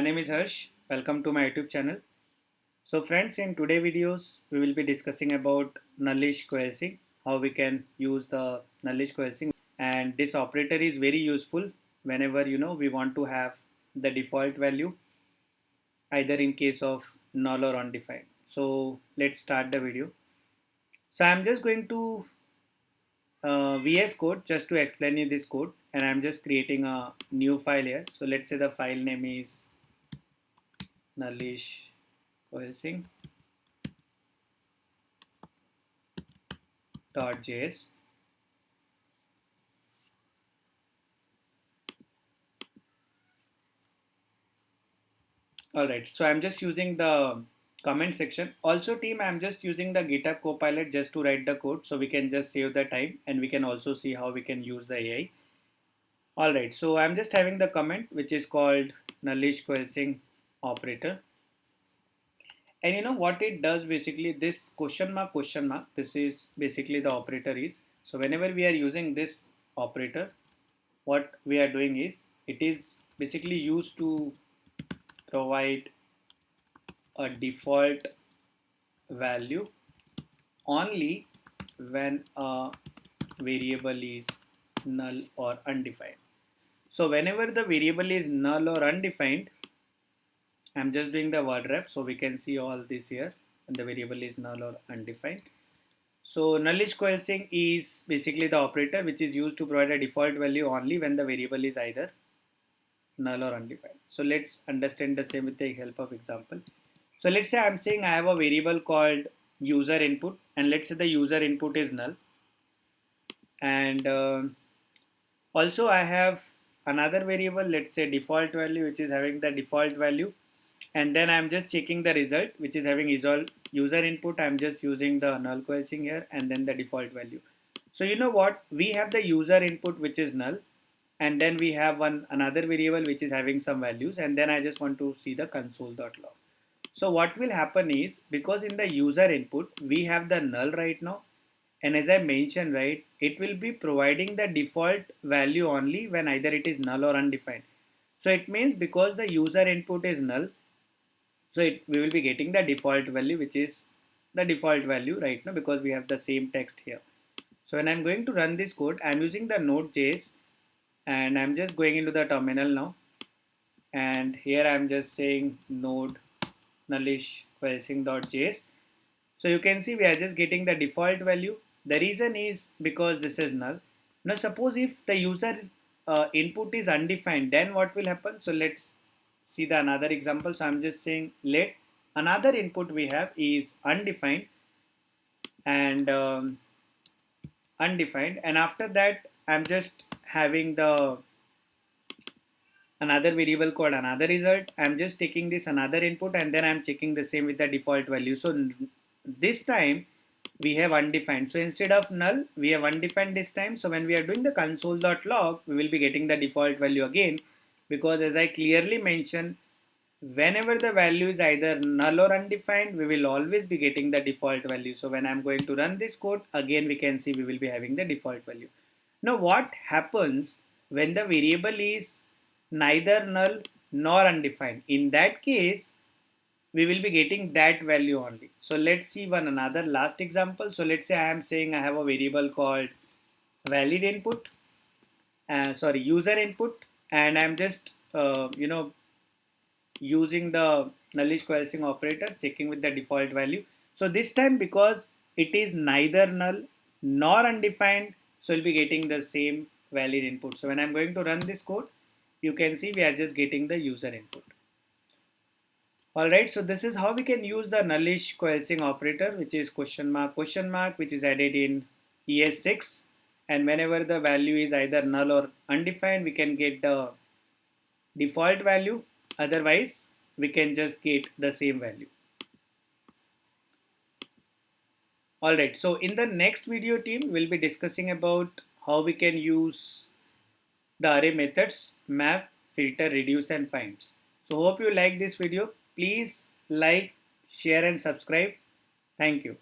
My name is Harsh. Welcome to my YouTube channel. So friends, in today's videos, we will be discussing about Nullish Coalescing, how we can use the Nullish Coalescing, and this operator is very useful whenever we want to have the default value either in case of null or undefined. So let's start the video. So I'm just going to VS Code just to explain you this code, and I'm just creating a new file here. So let's say the file name is Nullish Coalescing .js. Alright, so I'm just using the comment section. Also team, I'm just using the GitHub Copilot just to write the code, so we can just save the time and we can also see how we can use the AI. Alright, so I'm just having the comment which is called Nullish Coalescing Operator. And you know what it does basically, this question mark, this is basically the operator is. So whenever we are using this operator, what we are doing is, it is basically used to provide a default value only when a variable is null or undefined. So whenever the variable is null or undefined, I'm just doing the word wrap so we can see all this here, and the variable is null or undefined. So nullish coalescing is basically the operator which is used to provide a default value only when the variable is either null or undefined. So let's understand the same with the help of example. So let's say I'm saying I have a variable called user input, and let's say the user input is null, and also I have another variable, let's say default value, which is having the default value, and then I'm just checking the result which is having user input. I'm just using the null coalescing here and then the default value. So you know what, we have the user input which is null, and then we have another variable which is having some values, and then I just want to see the console.log. So what will happen is, because in the user input we have the null right now, and as I mentioned, right, it will be providing the default value only when either it is null or undefined. So it means because the user input is null, so we will be getting the default value which is the default value right now because we have the same text here. So when I'm going to run this code, I'm using the Node.js, and I'm just going into the terminal now, and here I'm just saying node nullish coalescing.js. So you can see we are just getting the default value. The reason is because this is null. Now suppose if the user input is undefined, then what will happen? So let's see the another example. So I'm just saying let another input we have is undefined, and and after that I'm just having the another variable called another result. I'm just taking this another input and then I'm checking the same with the default value. So this time we have undefined. So instead of null, we have undefined this time. So when we are doing the console.log, we will be getting the default value again, because as I clearly mentioned, whenever the value is either null or undefined, we will always be getting the default value. So when I'm going to run this code, again we can see we will be having the default value. Now what happens when the variable is neither null nor undefined? In that case, we will be getting that value only. So let's see one another last example. So let's say I am saying I have a variable called valid input, user input, and I'm just using the nullish coalescing operator, checking with the default value. So this time, because it is neither null nor undefined, so we'll be getting the same valid input. So when I'm going to run this code, you can see we are just getting the user input. Alright, so this is how we can use the nullish coalescing operator, which is question mark, which is added in ES6. And whenever the value is either null or undefined, we can get the default value. Otherwise, we can just get the same value. Alright, so in the next video team, we'll be discussing about how we can use the array methods map, filter, reduce, and finds. So hope you like this video. Please like, share, and subscribe. Thank you.